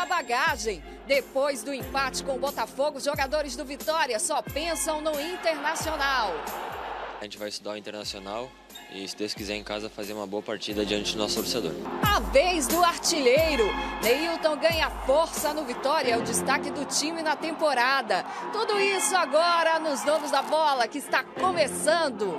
na bagagem. Depois do empate com o Botafogo, os jogadores do Vitória só pensam no Internacional. A gente vai estudar o Internacional e, se Deus quiser, em casa fazer uma boa partida diante do nosso torcedor. A vez do artilheiro. Neilton ganha força no Vitória, é o destaque do time na temporada. Tudo isso agora nos Donos da Bola, que está começando.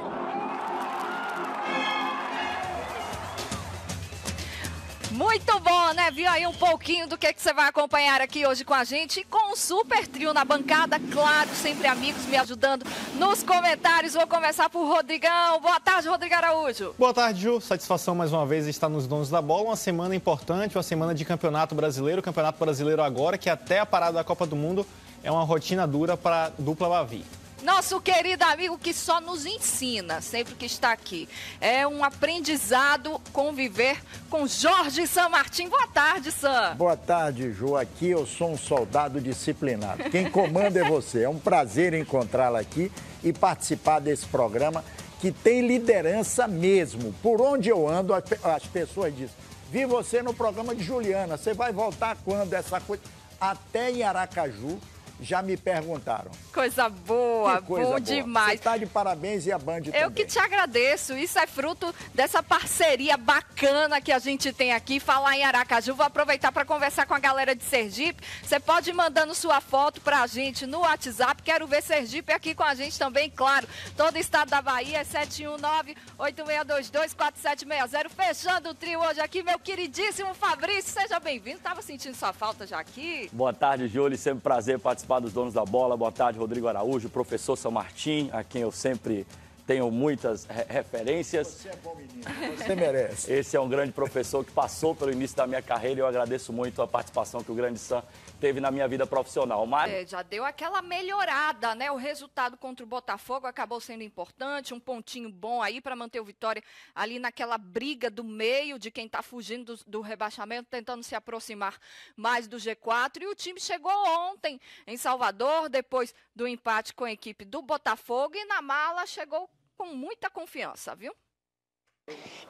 Muito bom, né? Viu aí um pouquinho do que você vai acompanhar aqui hoje com a gente. E com um super trio na bancada, claro, sempre amigos me ajudando nos comentários. Vou começar por Rodrigão. Boa tarde, Rodrigo Araújo. Boa tarde, Ju. Satisfação mais uma vez estar nos Donos da Bola. Uma semana importante, uma semana de Campeonato Brasileiro. Campeonato Brasileiro agora, que até a parada da Copa do Mundo é uma rotina dura para a dupla Bavi. Nosso querido amigo que só nos ensina sempre que está aqui. É um aprendizado conviver com Jorge San Martin. Boa tarde, San. Boa tarde, Ju. Aqui eu sou um soldado disciplinado. Quem comanda é você. É um prazer encontrá-la aqui e participar desse programa que tem liderança mesmo. Por onde eu ando, as pessoas dizem, vi você no programa de Juliana, você vai voltar quando essa coisa? Até em Aracaju já me perguntaram. Coisa boa, bom demais. Você está de parabéns e a Band também. Eu que te agradeço. Isso é fruto dessa parceria bacana que a gente tem aqui. Falar em Aracaju, vou aproveitar para conversar com a galera de Sergipe. Você pode ir mandando sua foto para a gente no WhatsApp. Quero ver Sergipe aqui com a gente também, claro. Todo o estado da Bahia é 719-8622-4760. Fechando o trio hoje aqui, meu queridíssimo Fabrício. Seja bem-vindo. Estava sentindo sua falta já aqui? Boa tarde, Júlio. Sempre prazer participar dos Donos da Bola. Boa tarde, Rodrigo Araújo, professor San Martin, a quem eu sempre tenho muitas referências. Você é bom menino, você merece. Esse é um grande professor que passou pelo início da minha carreira e eu agradeço muito a participação que o grande San teve na minha vida profissional. Mas... já deu aquela melhorada, né? O resultado contra o Botafogo acabou sendo importante, um pontinho bom aí para manter o Vitória ali naquela briga do meio de quem está fugindo do rebaixamento, tentando se aproximar mais do G4. E o time chegou ontem em Salvador, depois do empate com a equipe do Botafogo, e na mala chegou com muita confiança, viu?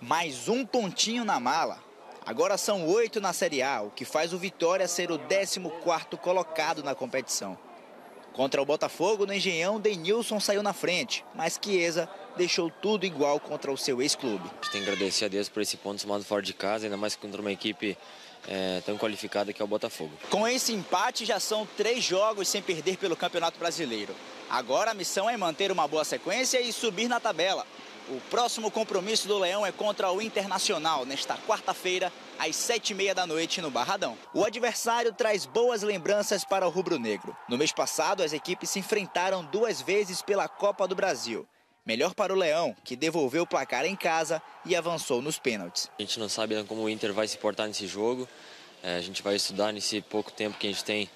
Mais um pontinho na mala. Agora são 8 na Série A, o que faz o Vitória ser o 14º colocado na competição. Contra o Botafogo, no Engenhão, Denilson saiu na frente, mas Chiesa deixou tudo igual contra o seu ex-clube. A gente tem que agradecer a Deus por esse ponto somado fora de casa, ainda mais contra uma equipe tão qualificada que é o Botafogo. Com esse empate, já são 3 jogos sem perder pelo Campeonato Brasileiro. Agora a missão é manter uma boa sequência e subir na tabela. O próximo compromisso do Leão é contra o Internacional, nesta quarta-feira, às 7h30 da noite, no Barradão. O adversário traz boas lembranças para o rubro-negro. No mês passado, as equipes se enfrentaram 2 vezes pela Copa do Brasil. Melhor para o Leão, que devolveu o placar em casa e avançou nos pênaltis. A gente não sabe como o Inter vai se portar nesse jogo. A gente vai estudar nesse pouco tempo que a gente tem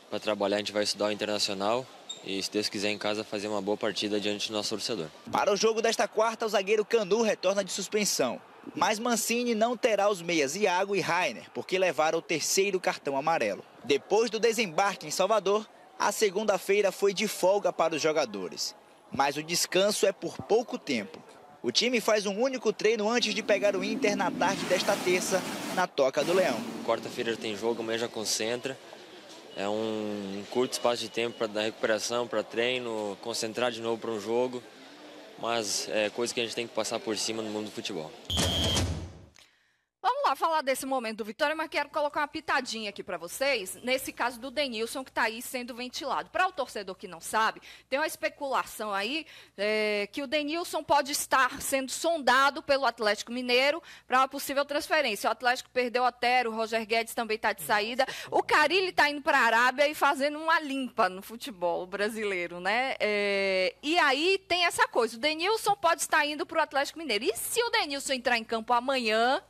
para trabalhar, a gente vai estudar o Internacional. E, se Deus quiser, em casa fazer uma boa partida diante do nosso torcedor. Para o jogo desta quarta, o zagueiro Canu retorna de suspensão. Mas Mancini não terá os meias Iago e Rainer, porque levaram o 3º cartão amarelo. Depois do desembarque em Salvador, a segunda-feira foi de folga para os jogadores. Mas o descanso é por pouco tempo. O time faz um único treino antes de pegar o Inter na tarde desta terça, na Toca do Leão. Quarta-feira já tem jogo, amanhã já concentra. É um curto espaço de tempo para dar recuperação, para treino, concentrar de novo para um jogo. Mas é coisa que a gente tem que passar por cima no mundo do futebol. Vamos lá falar desse momento do Vitória, mas quero colocar uma pitadinha aqui para vocês, nesse caso do Denilson, que está aí sendo ventilado. Para o torcedor que não sabe, tem uma especulação aí que o Denilson pode estar sendo sondado pelo Atlético Mineiro para uma possível transferência. O Atlético perdeu o Otero, o Roger Guedes também está de saída. O Carille está indo para a Arábia e fazendo uma limpa no futebol brasileiro, né? E aí tem essa coisa, o Denilson pode estar indo para o Atlético Mineiro. E se o Denilson entrar em campo amanhã,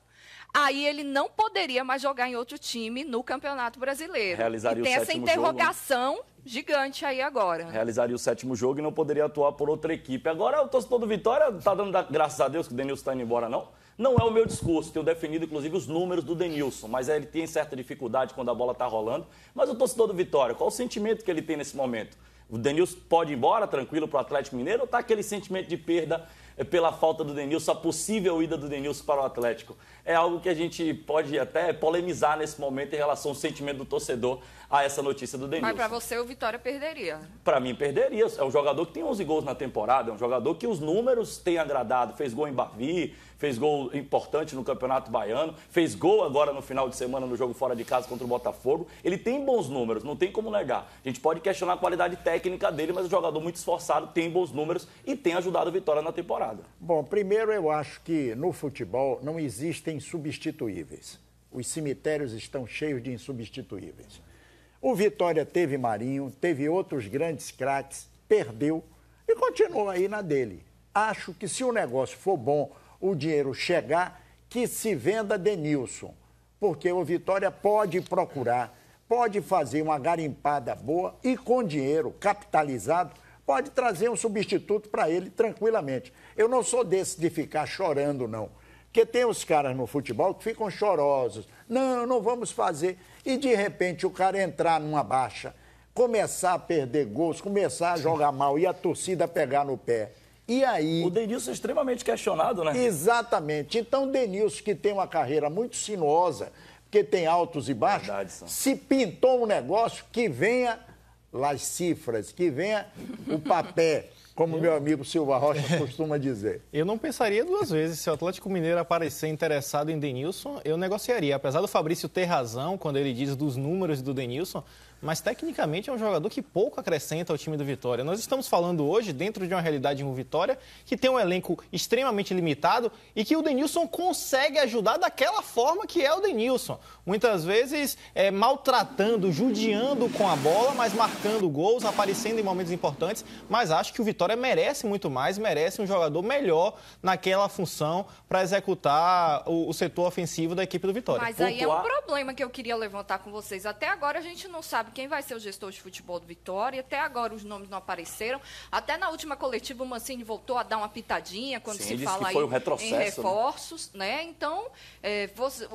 aí ele não poderia mais jogar em outro time no Campeonato Brasileiro. Realizaria e tem o essa 7º interrogação jogo, né? gigante aí agora. Realizaria o 7º jogo e não poderia atuar por outra equipe. Agora o torcedor do Vitória está dando graças a Deus que o Denilson está indo embora, não? Não é o meu discurso, tenho definido inclusive os números do Denilson, mas ele tem certa dificuldade quando a bola está rolando. Mas o torcedor do Vitória, qual o sentimento que ele tem nesse momento? O Denilson pode ir embora tranquilo para o Atlético Mineiro ou está aquele sentimento de perda pela falta do Denilson, a possível ida do Denilson para o Atlético? É algo que a gente pode até polemizar nesse momento em relação ao sentimento do torcedor a essa notícia do Denilson. Mas para você o Vitória perderia? Para mim perderia. É um jogador que tem 11 gols na temporada, é um jogador que os números têm agradado. Fez gol em Bavi, fez gol importante no Campeonato Baiano, fez gol agora no final de semana no jogo fora de casa contra o Botafogo. Ele tem bons números, não tem como negar. A gente pode questionar a qualidade técnica dele, mas o jogador muito esforçado, tem bons números e tem ajudado o Vitória na temporada. Bom, primeiro eu acho que no futebol não existem insubstituíveis. Os cemitérios estão cheios de insubstituíveis. O Vitória teve Marinho, teve outros grandes craques, perdeu e continua aí na dele. Acho que se o negócio for bom, o dinheiro chegar, que se venda Denilson, porque o Vitória pode procurar, pode fazer uma garimpada boa e com dinheiro capitalizado, pode trazer um substituto para ele tranquilamente. Eu não sou desse de ficar chorando, não. Porque tem os caras no futebol que ficam chorosos. Não vamos fazer. E, de repente, o cara entrar numa baixa, começar a perder gols, começar a jogar mal e a torcida pegar no pé. E aí... O Denilson é extremamente questionado, né? Exatamente. Então, o Denilson, que tem uma carreira muito sinuosa, porque tem altos e baixos, Verdade, se pintou um negócio, que venha as cifras, que venha o papel, como meu amigo Silva Rocha costuma dizer. Eu não pensaria duas vezes. Se o Atlético Mineiro aparecer interessado em Denilson, eu negociaria. Apesar do Fabrício ter razão quando ele diz dos números do Denilson, mas tecnicamente é um jogador que pouco acrescenta ao time do Vitória. Nós estamos falando hoje, dentro de uma realidade em Vitória, que tem um elenco extremamente limitado e que o Denilson consegue ajudar daquela forma que é o Denilson. Muitas vezes maltratando, judiando com a bola, mas marcando gols, aparecendo em momentos importantes. Mas acho que o Vitória merece muito mais, merece um jogador melhor naquela função para executar o setor ofensivo da equipe do Vitória. Mas aí é um problema que eu queria levantar com vocês. Até agora a gente não sabe quem vai ser o gestor de futebol do Vitória. Até agora os nomes não apareceram. Até na última coletiva o Mancini voltou a dar uma pitadinha quando se fala aí em reforços, né? Então,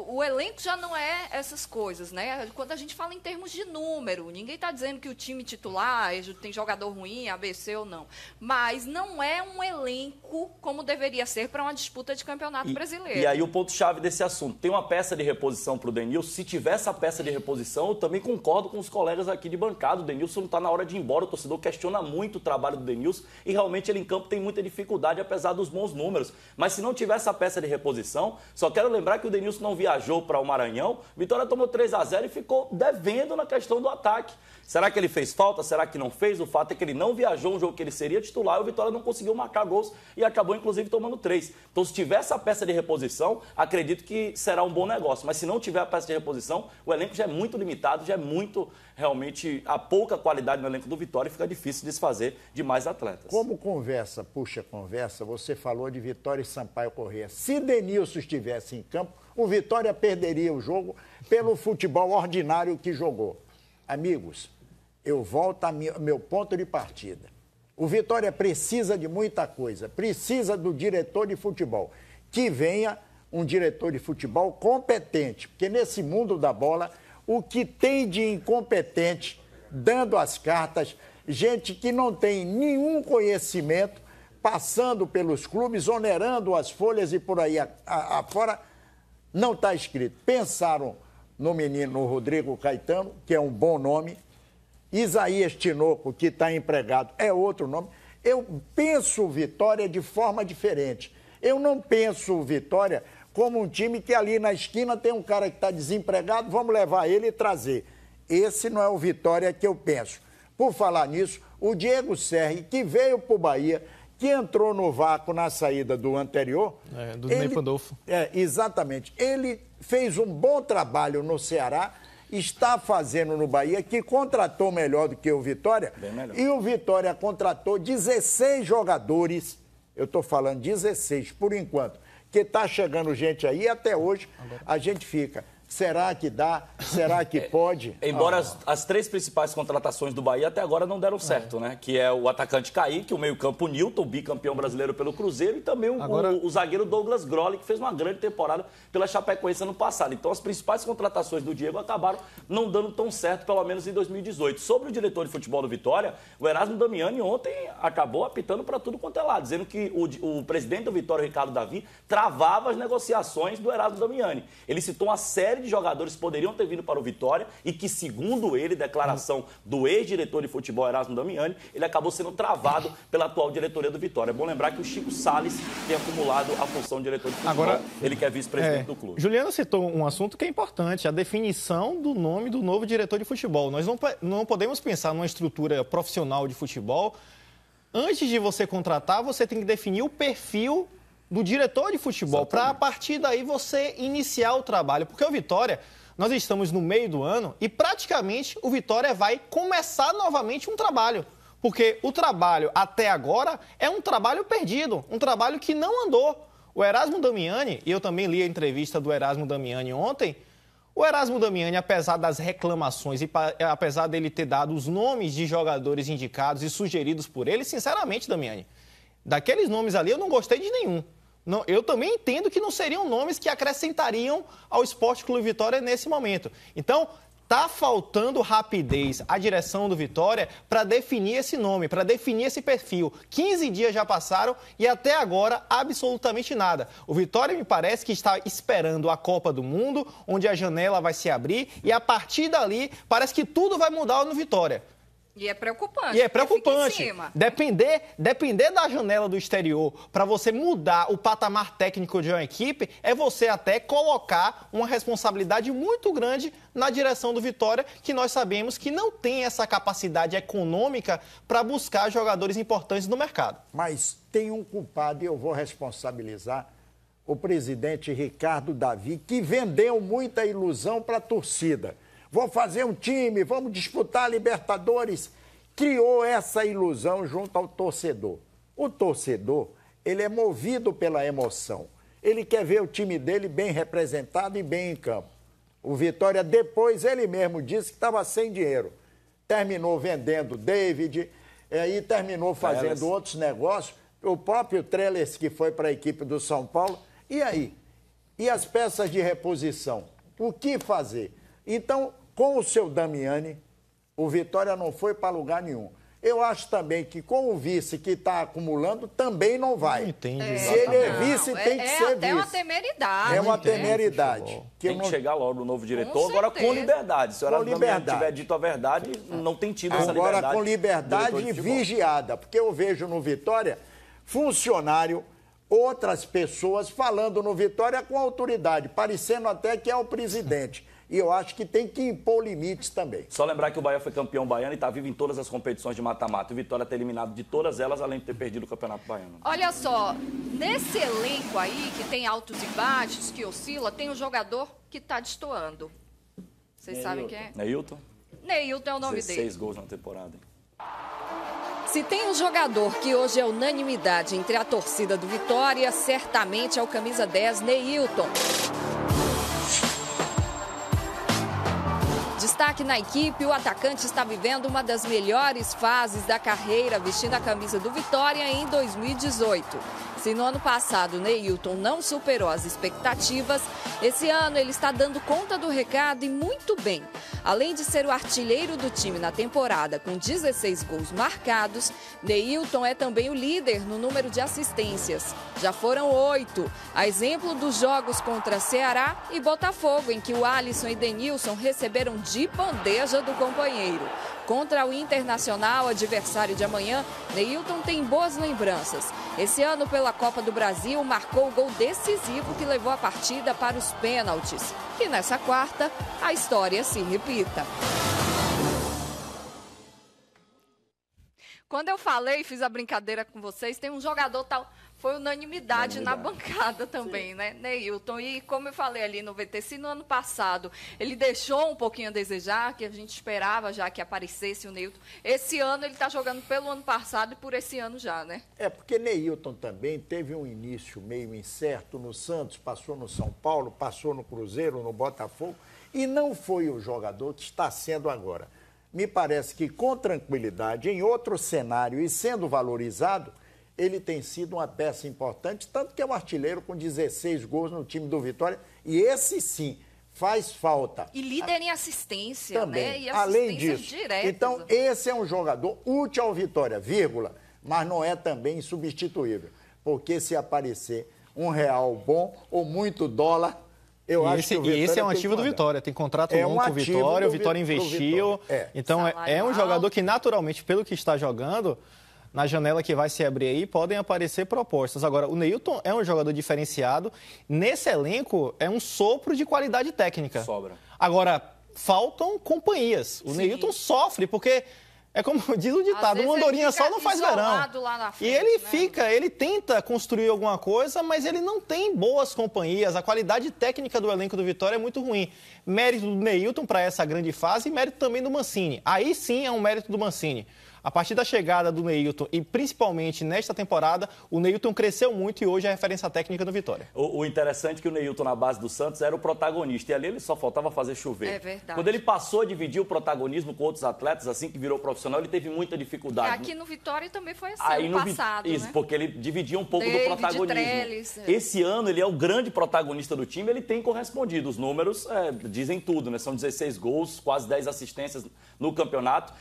o elenco já não é essas coisas, né? Quando a gente fala em termos de número, ninguém está dizendo que o time titular tem jogador ruim, ABC ou não. Mas não é um elenco como deveria ser para uma disputa de campeonato brasileiro. E aí o ponto-chave desse assunto. Tem uma peça de reposição para o Denilson. Se tiver essa peça de reposição, eu também concordo com os colegas aqui de bancada. O Denilson não está na hora de ir embora. O torcedor questiona muito o trabalho do Denilson e realmente ele em campo tem muita dificuldade, apesar dos bons números. Mas se não tiver essa peça de reposição, só quero lembrar que o Denilson não viajou para o Maranhão. Vitória tomou 3-0 e ficou devendo na questão do ataque. Será que ele fez falta? Será que não fez? O fato é que ele não viajou um jogo que ele seria titular e o Vitória não conseguiu marcar gols e acabou, inclusive, tomando 3. Então, se tiver essa peça de reposição, acredito que será um bom negócio. Mas se não tiver a peça de reposição, o elenco já é muito limitado, já é muito, realmente, a pouca qualidade no elenco do Vitória e fica difícil desfazer de mais atletas. Como conversa puxa conversa, você falou de Vitória e Sampaio Corrêa. Se Denilson estivesse em campo, o Vitória perderia o jogo pelo futebol ordinário que jogou. Amigos, eu volto ao meu ponto de partida. O Vitória precisa de muita coisa, precisa do diretor de futebol. Que venha um diretor de futebol competente, porque nesse mundo da bola, o que tem de incompetente, dando as cartas, gente que não tem nenhum conhecimento, passando pelos clubes, onerando as folhas e por aí afora, não está escrito. Pensaram no menino Rodrigo Caetano, que é um bom nome, Isaías Tinoco, que está empregado, é outro nome. Eu penso o Vitória de forma diferente. Eu não penso o Vitória como um time que ali na esquina tem um cara que está desempregado, vamos levar ele e trazer. Esse não é o Vitória que eu penso. Por falar nisso, o Diego Serri, que veio para o Bahia, que entrou no vácuo na saída do anterior... do Ney Pandolfo. Exatamente. Ele fez um bom trabalho no Ceará, está fazendo no Bahia, que contratou melhor do que o Vitória. Bem melhor. E o Vitória contratou 16 jogadores, eu estou falando 16 por enquanto, que está chegando gente aí e até hoje a gente fica. Será que dá? Será que pode? Embora as 3 principais contratações do Bahia até agora não deram certo, né? Que é o atacante Kaique, o meio-campo Nilton, bicampeão brasileiro pelo Cruzeiro, e também o zagueiro Douglas Grolli, que fez uma grande temporada pela Chapecoense ano passado. Então, as principais contratações do Diego acabaram não dando tão certo, pelo menos em 2018. Sobre o diretor de futebol do Vitória, o Erasmo Damiani ontem acabou apitando para tudo quanto é lado, dizendo que o presidente do Vitória, Ricardo Davi, travava as negociações do Erasmo Damiani. Ele citou uma série de jogadores que poderiam ter vindo para o Vitória e que, segundo ele, declaração do ex-diretor de futebol Erasmo Damiani, ele acabou sendo travado pela atual diretoria do Vitória. É bom lembrar que o Chico Salles tem acumulado a função de diretor de futebol. Agora, ele que é vice-presidente do clube. Juliano citou um assunto que é importante, a definição do nome do novo diretor de futebol. Nós não podemos pensar numa estrutura profissional de futebol. Antes de você contratar, você tem que definir o perfil do diretor de futebol, para a partir daí você iniciar o trabalho. Porque o Vitória, nós estamos no meio do ano e praticamente o Vitória vai começar novamente um trabalho. Porque o trabalho até agora é um trabalho perdido, um trabalho que não andou. O Erasmo Damiani, e eu também li a entrevista do Erasmo Damiani ontem, o Erasmo Damiani, apesar das reclamações e apesar dele ter dado os nomes de jogadores indicados e sugeridos por ele, sinceramente, Damiani, daqueles nomes ali eu não gostei de nenhum. Não, eu também entendo que não seriam nomes que acrescentariam ao Sport Clube Vitória nesse momento. Então, está faltando rapidez à direção do Vitória para definir esse nome, para definir esse perfil. 15 dias já passaram e até agora absolutamente nada. O Vitória me parece que está esperando a Copa do Mundo, onde a janela vai se abrir e a partir dali parece que tudo vai mudar no Vitória. E é preocupante. E é preocupante. Depender da janela do exterior para você mudar o patamar técnico de uma equipe é você até colocar uma responsabilidade muito grande na direção do Vitória, que nós sabemos que não tem essa capacidade econômica para buscar jogadores importantes no mercado. Mas tem um culpado e eu vou responsabilizar o presidente Ricardo Davi, que vendeu muita ilusão para a torcida. Vou fazer um time, vamos disputar a Libertadores. Criou essa ilusão junto ao torcedor. O torcedor, ele é movido pela emoção. Ele quer ver o time dele bem representado e bem em campo. O Vitória, depois, ele mesmo disse que estava sem dinheiro. Terminou vendendo David, e terminou fazendo outros negócios. O próprio Trellis, que foi para a equipe do São Paulo. E aí? E as peças de reposição? O que fazer? Então, com o seu Damiani, o Vitória não foi para lugar nenhum. Eu acho também que com o vice que está acumulando, também não vai. Entendi. Se ele é vice, tem que ser vice. É até uma temeridade. É uma temeridade. Tem que chegar logo no novo diretor, agora com liberdade. Se o Erasmo Damiani tiver dito a verdade, não tem tido essa liberdade. Agora com liberdade e vigiada. Porque eu vejo no Vitória funcionário, outras pessoas falando no Vitória com autoridade, parecendo até que é o presidente. E eu acho que tem que impor limites também. Só lembrar que o Bahia foi campeão baiano e está vivo em todas as competições de mata-mata. O Vitória está eliminado de todas elas, além de ter perdido o Campeonato Baiano. Olha só, nesse elenco aí, que tem altos e baixos, que oscila, tem um jogador que está destoando. Vocês sabem quem é? Neilton? Neilton é o nome 16 dele. gols na temporada. Se tem um jogador que hoje é unanimidade entre a torcida do Vitória, certamente é o camisa 10, Neilton. Destaque na equipe, o atacante está vivendo uma das melhores fases da carreira vestindo a camisa do Vitória em 2018. Se no ano passado Neilton não superou as expectativas, esse ano ele está dando conta do recado e muito bem. Além de ser o artilheiro do time na temporada com 16 gols marcados, Neilton é também o líder no número de assistências. Já foram 8, a exemplo dos jogos contra Ceará e Botafogo, em que o Alisson e Denilson receberam de bandeja do companheiro. Contra o Internacional, adversário de amanhã, Neilton tem boas lembranças. Esse ano, pela Copa do Brasil, marcou o gol decisivo que levou a partida para os pênaltis. E nessa quarta, a história se repita. Quando eu falei, fiz a brincadeira com vocês, tem um jogador tal, foi unanimidade na bancada também, né? Neilton. E como eu falei ali no VT, se no ano passado ele deixou um pouquinho a desejar, que a gente esperava já que aparecesse o Neilton, esse ano ele está jogando pelo ano passado e por esse ano já, né? É, porque Neilton também teve um início meio incerto no Santos, passou no São Paulo, passou no Cruzeiro, no Botafogo, e não foi o jogador que está sendo agora. Me parece que com tranquilidade, em outro cenário e sendo valorizado, ele tem sido uma peça importante, tanto que é um artilheiro com 16 gols no time do Vitória, e esse sim faz falta. E líder em assistência, também, né? E além assistências disso. diretas. Então, esse é um jogador útil ao Vitória, vírgula, mas não é também insubstituível, porque se aparecer R$1 bom ou muito dólar, eu acho que o Vitória esse é um ativo do Vitória, tem contrato longo com o Vitória, o Vitória investiu. Então, é um jogador que, naturalmente, pelo que está jogando, na janela que vai se abrir aí, podem aparecer propostas. Agora, o Neilton é um jogador diferenciado. Nesse elenco, é um sopro de qualidade técnica. Sobra. Agora, faltam companhias. O Neilton sofre, porque... É como diz o ditado, uma andorinha só não faz verão. Lá na frente, e ele né? ele tenta construir alguma coisa, mas ele não tem boas companhias. A qualidade técnica do elenco do Vitória é muito ruim. Mérito do Neilton para essa grande fase e mérito também do Mancini. Aí sim é um mérito do Mancini. A partir da chegada do Neilton e principalmente nesta temporada, o Neilton cresceu muito e hoje é a referência técnica do Vitória. O interessante é que o Neilton na base do Santos era o protagonista e ali ele só faltava fazer chover. É verdade. Quando ele passou a dividir o protagonismo com outros atletas, assim que virou profissional, ele teve muita dificuldade. Aqui no Vitória também foi assim, Aí no passado, Isso, né? porque ele dividia um pouco David do protagonismo. Trellis, Esse ano ele é o grande protagonista do time, ele tem correspondido. Os números dizem tudo, né? São 16 gols, quase 10 assistências no campeonato,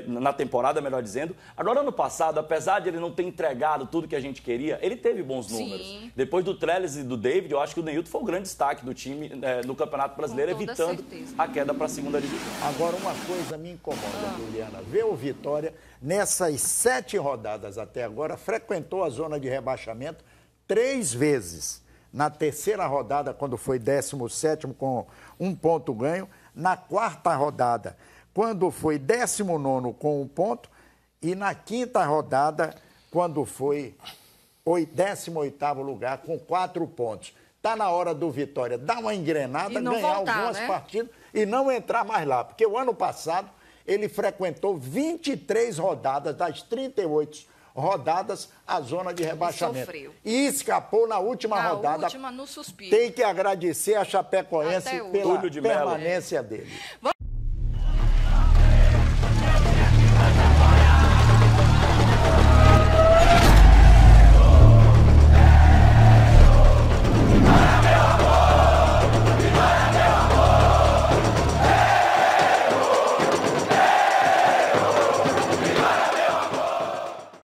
na temporada, melhor dizendo. Agora, ano passado, apesar de ele não ter entregado tudo que a gente queria, ele teve bons números. Sim. Depois do Trellis e do David, eu acho que o Neilton foi o grande destaque do time no Campeonato Brasileiro, evitando a queda para a segunda divisão. Agora, uma coisa me incomoda, Juliana. Ver o Vitória, nessas 7 rodadas até agora, frequentou a zona de rebaixamento 3 vezes. Na terceira rodada, quando foi 17º com 1 ponto ganho. Na quarta rodada, quando foi 19º com 1 ponto. E na quinta rodada, quando foi 18º lugar com 4 pontos. Está na hora do Vitória dar uma engrenada, ganhar algumas partidas e não entrar mais lá. Porque o ano passado ele frequentou 23 rodadas das 38 rodadas a zona de rebaixamento. E escapou na última rodada. No suspiro. Tem que agradecer a Chapecoense pela permanência dele.